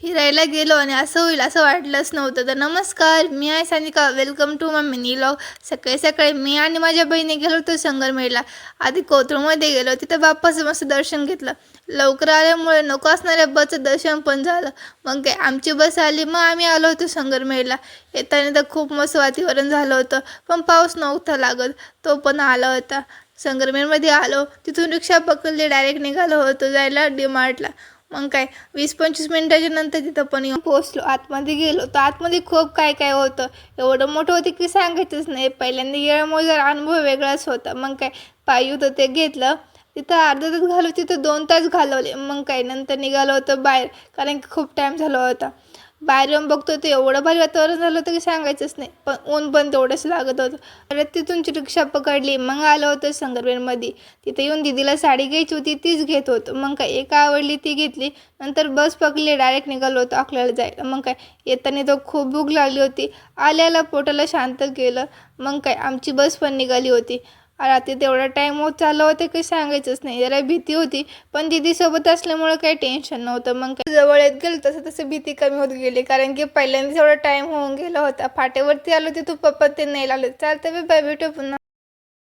फिरायला गेलो आणि असं होईल असं वाटलंच नव्हतं. तर नमस्कार, मी आहे Sanika. Welcome to my mini vlog. सकाळी सकाळी मी आणि माझ्या बहिणी गेलो होतो संगमनेरला. आधी कोथरूडमध्ये गेलो, तिथं बाप्पाचं मस्त दर्शन घेतलं. लवकर आल्यामुळे नको असणाऱ्या बसचं दर्शन पण झालं. मग काय आमची बस आली, मग आम्ही आलो होतो संगमनेरला. येताना तर खूप मस्त वातावरण झालं होतं, पण पाऊस नव्हता लागत. तो पण आला होता. संगमनेरमध्ये आलो, तिथून रिक्षा पकडली, डायरेक्ट निघालो होतो जायला डी-मार्टला. मग काय 20-25 मिनिटाच्या नंतर तिथं पण येऊन पोहोचलो. आतमध्ये गेलो तर आतमध्ये खूप काय काय होतं. एवढं मोठं होतं की सांगायचंच नाही. पहिल्यांदा गेल्यामुळे जरा अनुभव वेगळाच होता. मग काय पायी होतं ते घेतलं. तिथं अर्धा तास घालवलं, तिथं 2 तास घालवले. मग काय नंतर निघालो होतं बाहेर, कारण की खूप टाईम झाला होता. बाहेर येऊन बघतो ते एवढं भारी वातावरण झालं होतं की सांगायचंच नाही. पण ऊन पण तेवढंच लागत होतं. परत तिथूनची रिक्षा पकडली, मग आलो होतं संगमनेरमध्ये. तिथे येऊन दीदीला साडी घ्यायची होती, तीच घेत होतो. मग काय एक आवडली ती घेतली. नंतर बस पकडली, डायरेक्ट निघालो होतो अकोल्याला जायला. मग काय येताना तर खूप भूक लागली होती. आल्याला पोटाला शांत केलं. मग काय आमची बस पण निघाली होती. रात्री तेवढा टाईम होत चाललं होतं काही सांगायचंच नाही. जरा भीती होती, पण दीदीसोबत असल्यामुळे काही टेन्शन नव्हतं. मग काय जवळ येत गेलं तसं तसं भीती कमी होत गेली, कारण की पहिल्यांदाच एवढा टाईम होऊन गेला होता. फाट्यावरती आलो, तिथून पप्पा ते नाही लागले. चालतं बाय, भेटू पुन्हा.